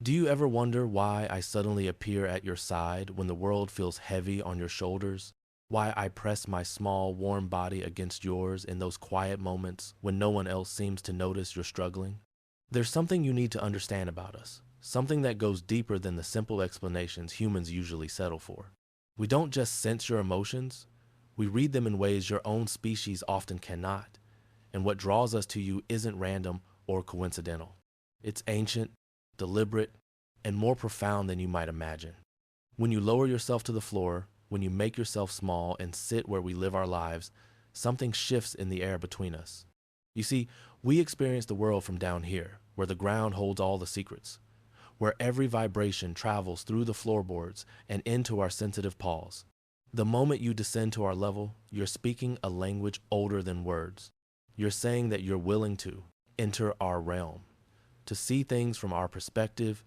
Do you ever wonder why I suddenly appear at your side when the world feels heavy on your shoulders? Why I press my small, warm body against yours in those quiet moments when no one else seems to notice you're struggling? There's something you need to understand about us, something that goes deeper than the simple explanations humans usually settle for. We don't just sense your emotions, we read them in ways your own species often cannot. And what draws us to you isn't random or coincidental. It's ancient, deliberate, and more profound than you might imagine. When you lower yourself to the floor, when you make yourself small and sit where we live our lives, something shifts in the air between us. You see, we experience the world from down here, where the ground holds all the secrets, where every vibration travels through the floorboards and into our sensitive paws. The moment you descend to our level, you're speaking a language older than words. You're saying that you're willing to enter our realm, to see things from our perspective,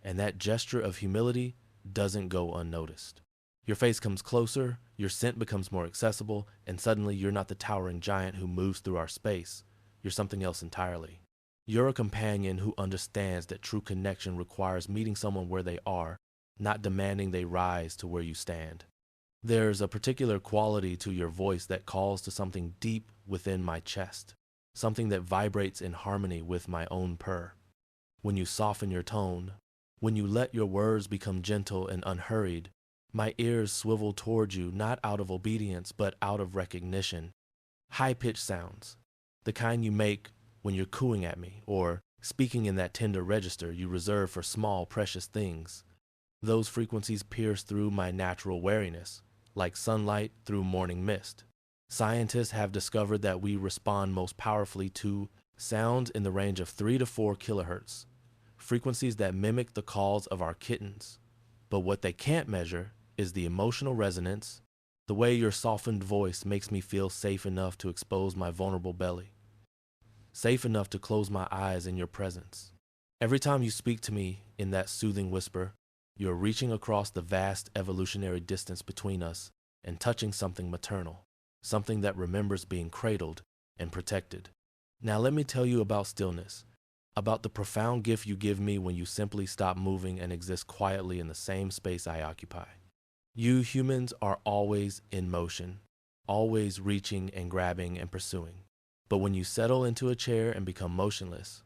and that gesture of humility doesn't go unnoticed. Your face comes closer, your scent becomes more accessible, and suddenly you're not the towering giant who moves through our space. You're something else entirely. You're a companion who understands that true connection requires meeting someone where they are, not demanding they rise to where you stand. There's a particular quality to your voice that calls to something deep within my chest, something that vibrates in harmony with my own purr. When you soften your tone, when you let your words become gentle and unhurried, my ears swivel toward you not out of obedience but out of recognition. High-pitched sounds, the kind you make when you're cooing at me or speaking in that tender register you reserve for small, precious things. Those frequencies pierce through my natural wariness, like sunlight through morning mist. Scientists have discovered that we respond most powerfully to sounds in the range of 3 to 4 kilohertz, frequencies that mimic the calls of our kittens. But what they can't measure is the emotional resonance, the way your softened voice makes me feel safe enough to expose my vulnerable belly, safe enough to close my eyes in your presence. Every time you speak to me in that soothing whisper, you're reaching across the vast evolutionary distance between us and touching something maternal, something that remembers being cradled and protected. Now let me tell you about stillness, about the profound gift you give me when you simply stop moving and exist quietly in the same space I occupy. You humans are always in motion, always reaching and grabbing and pursuing. But when you settle into a chair and become motionless,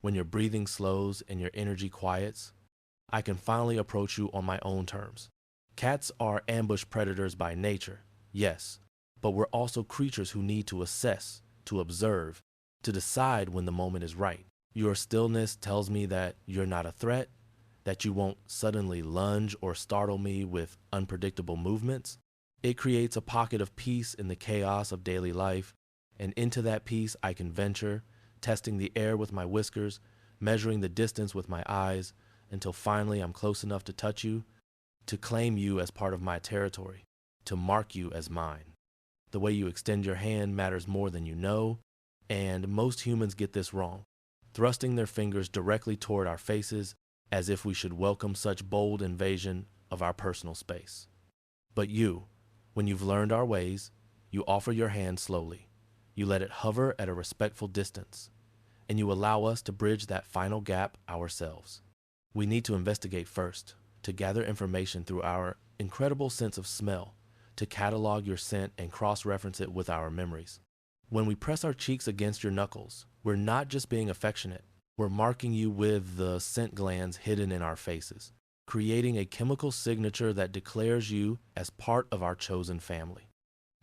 when your breathing slows and your energy quiets, I can finally approach you on my own terms. Cats are ambush predators by nature, yes, but we're also creatures who need to assess, to observe, to decide when the moment is right. Your stillness tells me that you're not a threat, that you won't suddenly lunge or startle me with unpredictable movements. It creates a pocket of peace in the chaos of daily life, and into that peace I can venture, testing the air with my whiskers, measuring the distance with my eyes, until finally I'm close enough to touch you, to claim you as part of my territory, to mark you as mine. The way you extend your hand matters more than you know, and most humans get this wrong, thrusting their fingers directly toward our faces as if we should welcome such bold invasion of our personal space. But you, when you've learned our ways, you offer your hand slowly. You let it hover at a respectful distance, and you allow us to bridge that final gap ourselves. We need to investigate first, to gather information through our incredible sense of smell, to catalog your scent and cross-reference it with our memories. When we press our cheeks against your knuckles, we're not just being affectionate, we're marking you with the scent glands hidden in our faces, creating a chemical signature that declares you as part of our chosen family.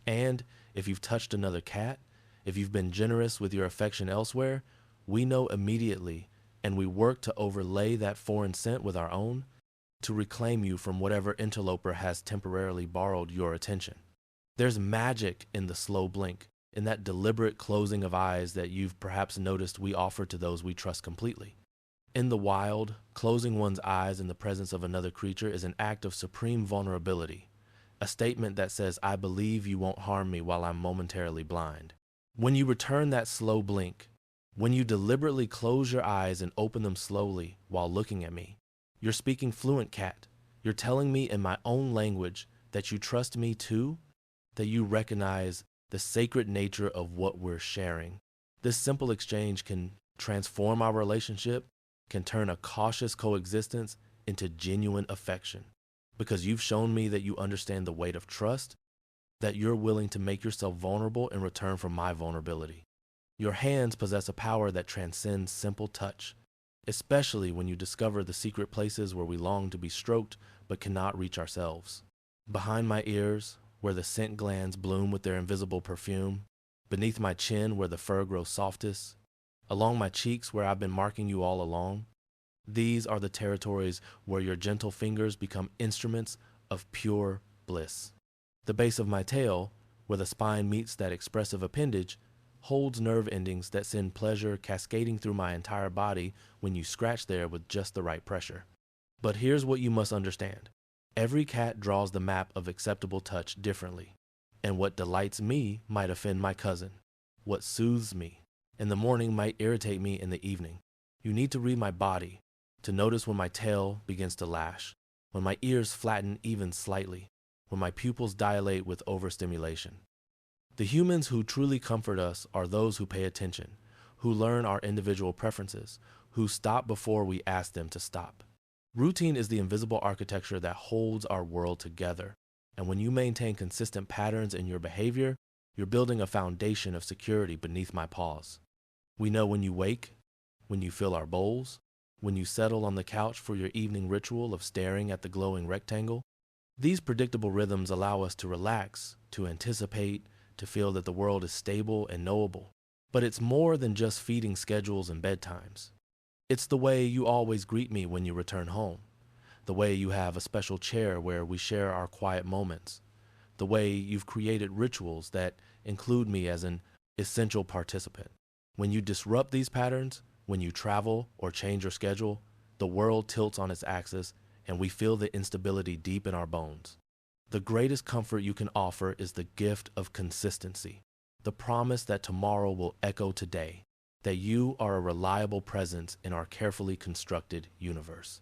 And if you've touched another cat, if you've been generous with your affection elsewhere, we know immediately, and we work to overlay that foreign scent with our own, to reclaim you from whatever interloper has temporarily borrowed your attention. There's magic in the slow blink, in that deliberate closing of eyes that you've perhaps noticed we offer to those we trust completely. In the wild, closing one's eyes in the presence of another creature is an act of supreme vulnerability, a statement that says, I believe you won't harm me while I'm momentarily blind. When you return that slow blink, when you deliberately close your eyes and open them slowly while looking at me, you're speaking fluent cat. You're telling me in my own language that you trust me too, that you recognize the sacred nature of what we're sharing. This simple exchange can transform our relationship, can turn a cautious coexistence into genuine affection. Because you've shown me that you understand the weight of trust, that you're willing to make yourself vulnerable in return for my vulnerability. Your hands possess a power that transcends simple touch, especially when you discover the secret places where we long to be stroked but cannot reach ourselves. Behind my ears, where the scent glands bloom with their invisible perfume, beneath my chin where the fur grows softest, along my cheeks where I've been marking you all along, these are the territories where your gentle fingers become instruments of pure bliss. The base of my tail, where the spine meets that expressive appendage, holds nerve endings that send pleasure cascading through my entire body when you scratch there with just the right pressure. But here's what you must understand. Every cat draws the map of acceptable touch differently, and what delights me might offend my cousin. What soothes me in the morning might irritate me in the evening. You need to read my body to notice when my tail begins to lash, when my ears flatten even slightly, when my pupils dilate with overstimulation. The humans who truly comfort us are those who pay attention, who learn our individual preferences, who stop before we ask them to stop. Routine is the invisible architecture that holds our world together, and when you maintain consistent patterns in your behavior, you're building a foundation of security beneath my paws. We know when you wake, when you fill our bowls, when you settle on the couch for your evening ritual of staring at the glowing rectangle. These predictable rhythms allow us to relax, to anticipate, to feel that the world is stable and knowable. But it's more than just feeding schedules and bedtimes. It's the way you always greet me when you return home, the way you have a special chair where we share our quiet moments, the way you've created rituals that include me as an essential participant. When you disrupt these patterns, when you travel or change your schedule, the world tilts on its axis and we feel the instability deep in our bones. The greatest comfort you can offer is the gift of consistency, the promise that tomorrow will echo today, that you are a reliable presence in our carefully constructed universe.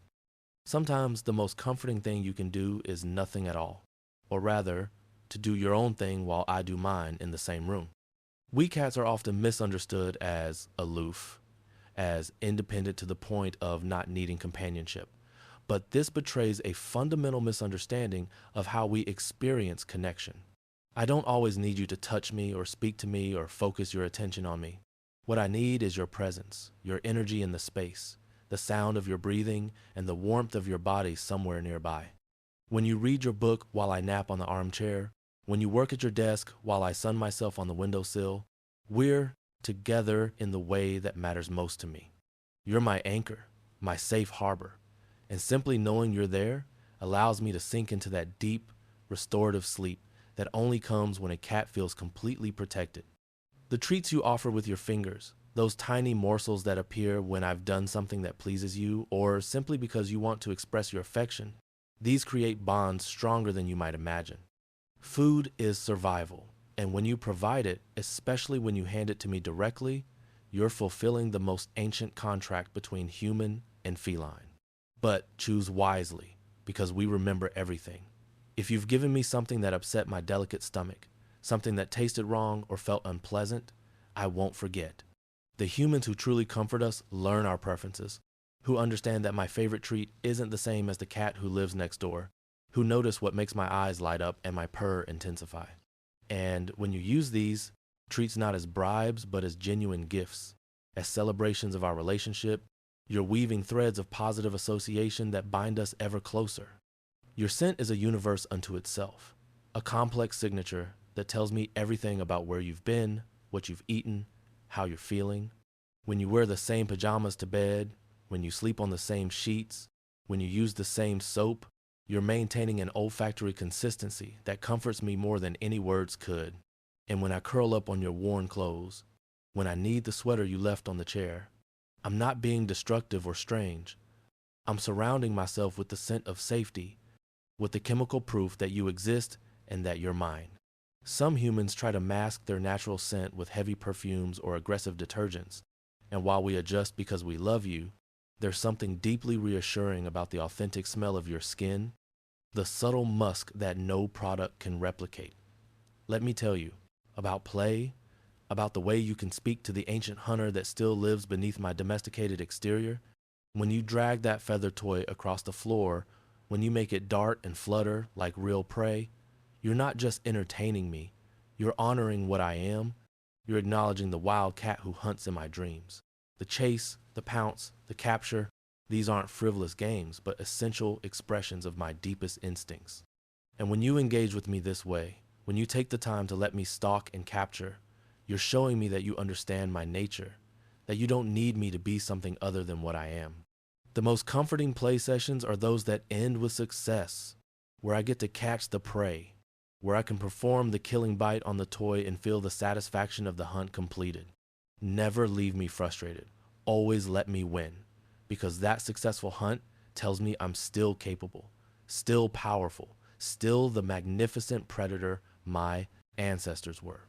Sometimes the most comforting thing you can do is nothing at all, or rather, to do your own thing while I do mine in the same room. We cats are often misunderstood as aloof, as independent to the point of not needing companionship. But this betrays a fundamental misunderstanding of how we experience connection. I don't always need you to touch me or speak to me or focus your attention on me. What I need is your presence, your energy in the space, the sound of your breathing, and the warmth of your body somewhere nearby. When you read your book while I nap on the armchair, when you work at your desk while I sun myself on the windowsill, we're together in the way that matters most to me. You're my anchor, my safe harbor. And simply knowing you're there allows me to sink into that deep, restorative sleep that only comes when a cat feels completely protected. The treats you offer with your fingers, those tiny morsels that appear when I've done something that pleases you, or simply because you want to express your affection, these create bonds stronger than you might imagine. Food is survival, and when you provide it, especially when you hand it to me directly, you're fulfilling the most ancient contract between human and feline. But choose wisely, because we remember everything. If you've given me something that upset my delicate stomach, something that tasted wrong or felt unpleasant, I won't forget. The humans who truly comfort us learn our preferences, who understand that my favorite treat isn't the same as the cat who lives next door, who notice what makes my eyes light up and my purr intensify. And when you use these, treats not as bribes but as genuine gifts, as celebrations of our relationship, you're weaving threads of positive association that bind us ever closer. Your scent is a universe unto itself, a complex signature that tells me everything about where you've been, what you've eaten, how you're feeling. When you wear the same pajamas to bed, when you sleep on the same sheets, when you use the same soap, you're maintaining an olfactory consistency that comforts me more than any words could. And when I curl up on your worn clothes, when I need the sweater you left on the chair, I'm not being destructive or strange. I'm surrounding myself with the scent of safety, with the chemical proof that you exist and that you're mine. Some humans try to mask their natural scent with heavy perfumes or aggressive detergents, and while we adjust because we love you, there's something deeply reassuring about the authentic smell of your skin, the subtle musk that no product can replicate. Let me tell you about play, about the way you can speak to the ancient hunter that still lives beneath my domesticated exterior. When you drag that feather toy across the floor, when you make it dart and flutter like real prey, you're not just entertaining me, you're honoring what I am. You're acknowledging the wild cat who hunts in my dreams. The chase, the pounce, the capture, these aren't frivolous games, but essential expressions of my deepest instincts. And when you engage with me this way, when you take the time to let me stalk and capture, you're showing me that you understand my nature, that you don't need me to be something other than what I am. The most comforting play sessions are those that end with success, where I get to catch the prey, where I can perform the killing bite on the toy and feel the satisfaction of the hunt completed. Never leave me frustrated. Always let me win, because that successful hunt tells me I'm still capable, still powerful, still the magnificent predator my ancestors were.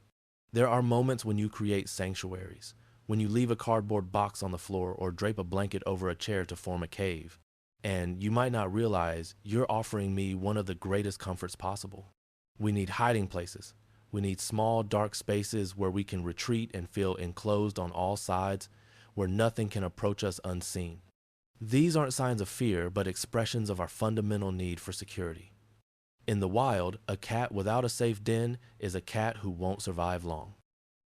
There are moments when you create sanctuaries, when you leave a cardboard box on the floor or drape a blanket over a chair to form a cave, and you might not realize you're offering me one of the greatest comforts possible. We need hiding places. We need small, dark spaces where we can retreat and feel enclosed on all sides, where nothing can approach us unseen. These aren't signs of fear, but expressions of our fundamental need for security. In the wild, a cat without a safe den is a cat who won't survive long.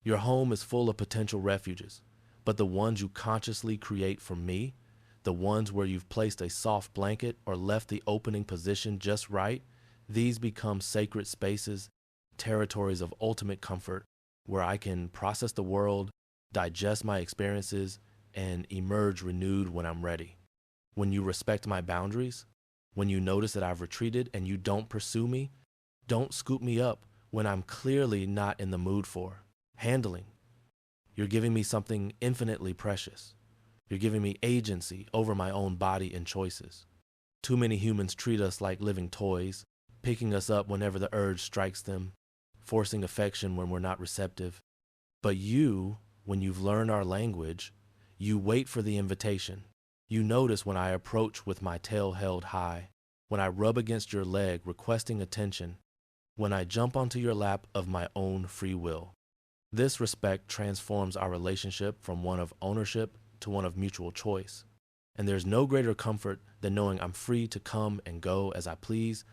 Your home is full of potential refuges, but the ones you consciously create for me, the ones where you've placed a soft blanket or left the opening position just right, these become sacred spaces, territories of ultimate comfort, where I can process the world, digest my experiences, and emerge renewed when I'm ready. When you respect my boundaries, when you notice that I've retreated and you don't pursue me, don't scoop me up when I'm clearly not in the mood for handling. You're giving me something infinitely precious. You're giving me agency over my own body and choices. Too many humans treat us like living toys, picking us up whenever the urge strikes them, forcing affection when we're not receptive. But you, when you've learned our language, you wait for the invitation. You notice when I approach with my tail held high, when I rub against your leg requesting attention, when I jump onto your lap of my own free will. This respect transforms our relationship from one of ownership to one of mutual choice. And there's no greater comfort than knowing I'm free to come and go as I please,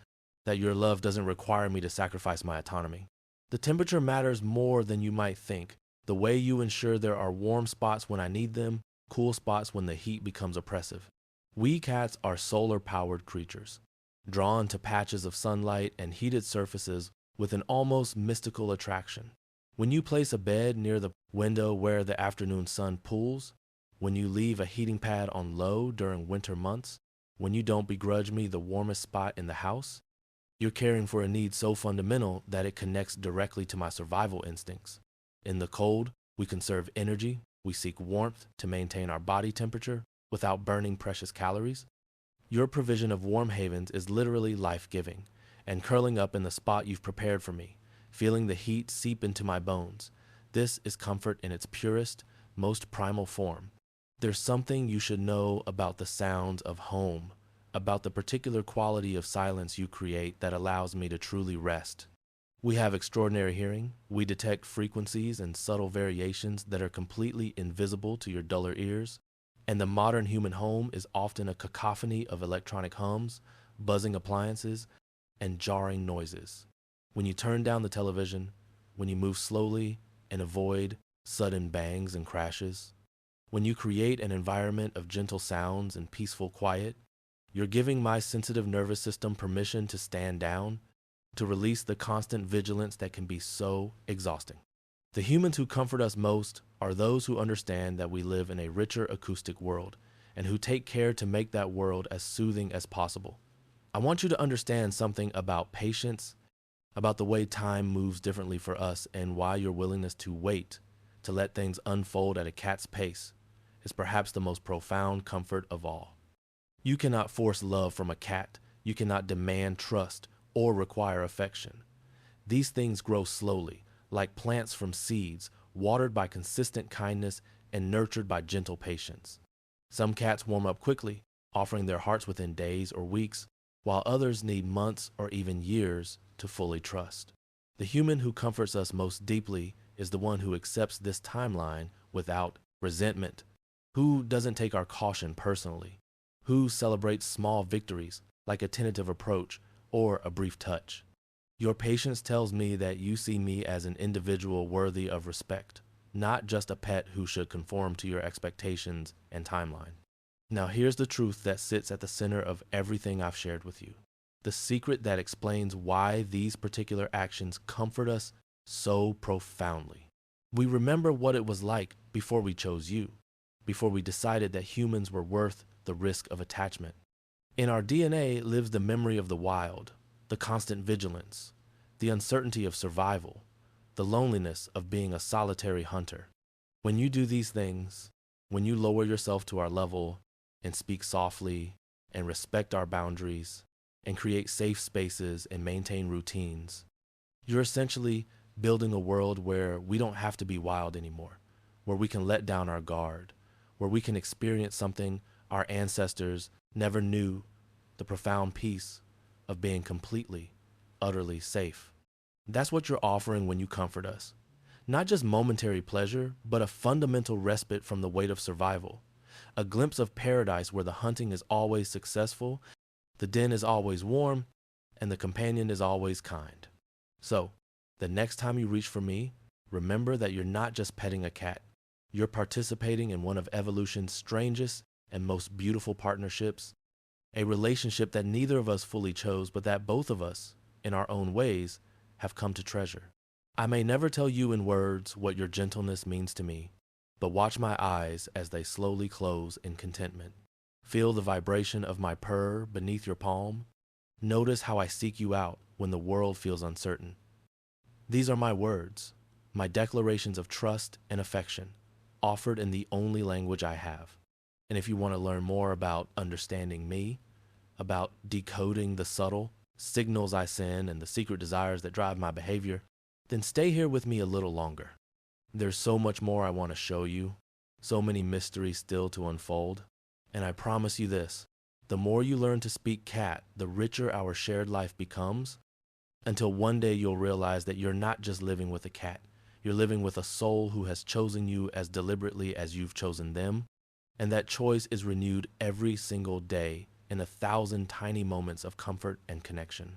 that your love doesn't require me to sacrifice my autonomy. The temperature matters more than you might think. The way you ensure there are warm spots when I need them, cool spots when the heat becomes oppressive. We cats are solar-powered creatures, drawn to patches of sunlight and heated surfaces with an almost mystical attraction. When you place a bed near the window where the afternoon sun pools, when you leave a heating pad on low during winter months, when you don't begrudge me the warmest spot in the house, you're caring for a need so fundamental that it connects directly to my survival instincts. In the cold, we conserve energy, we seek warmth to maintain our body temperature without burning precious calories. Your provision of warm havens is literally life-giving, and curling up in the spot you've prepared for me, feeling the heat seep into my bones. This is comfort in its purest, most primal form. There's something you should know about the sounds of home, about the particular quality of silence you create that allows me to truly rest. We have extraordinary hearing. We detect frequencies and subtle variations that are completely invisible to your duller ears. And the modern human home is often a cacophony of electronic hums, buzzing appliances, and jarring noises. When you turn down the television, when you move slowly and avoid sudden bangs and crashes, when you create an environment of gentle sounds and peaceful quiet, you're giving my sensitive nervous system permission to stand down, to release the constant vigilance that can be so exhausting. The humans who comfort us most are those who understand that we live in a richer acoustic world and who take care to make that world as soothing as possible. I want you to understand something about patience, about the way time moves differently for us, and why your willingness to wait, to let things unfold at a cat's pace, is perhaps the most profound comfort of all. You cannot force love from a cat. You cannot demand trust or require affection. These things grow slowly, like plants from seeds, watered by consistent kindness and nurtured by gentle patience. Some cats warm up quickly, offering their hearts within days or weeks, while others need months or even years to fully trust. The human who comforts us most deeply is the one who accepts this timeline without resentment, Who doesn't take our caution personally? Who celebrates small victories like a tentative approach or a brief touch? Your patience tells me that you see me as an individual worthy of respect, not just a pet who should conform to your expectations and timeline. Now here's the truth that sits at the center of everything I've shared with you. The secret that explains why these particular actions comfort us so profoundly. We remember what it was like before we chose you, before we decided that humans were worth the risk of attachment. In our DNA lives the memory of the wild, the constant vigilance, the uncertainty of survival, the loneliness of being a solitary hunter. When you do these things, when you lower yourself to our level and speak softly and respect our boundaries and create safe spaces and maintain routines, you're essentially building a world where we don't have to be wild anymore, where we can let down our guard, where we can experience something our ancestors never knew, the profound peace of being completely, utterly safe. That's what you're offering when you comfort us. Not just momentary pleasure, but a fundamental respite from the weight of survival. A glimpse of paradise where the hunting is always successful, the den is always warm, and the companion is always kind. So, the next time you reach for me, remember that you're not just petting a cat. You're participating in one of evolution's strangest and most beautiful partnerships, a relationship that neither of us fully chose, but that both of us, in our own ways, have come to treasure. I may never tell you in words what your gentleness means to me, but watch my eyes as they slowly close in contentment. Feel the vibration of my purr beneath your palm. Notice how I seek you out when the world feels uncertain. These are my words, my declarations of trust and affection, offered in the only language I have. And if you want to learn more about understanding me, about decoding the subtle signals I send and the secret desires that drive my behavior, then stay here with me a little longer. There's so much more I want to show you, so many mysteries still to unfold. And I promise you this, the more you learn to speak cat, the richer our shared life becomes, until one day you'll realize that you're not just living with a cat. You're living with a soul who has chosen you as deliberately as you've chosen them, and that choice is renewed every single day in 1,000 tiny moments of comfort and connection.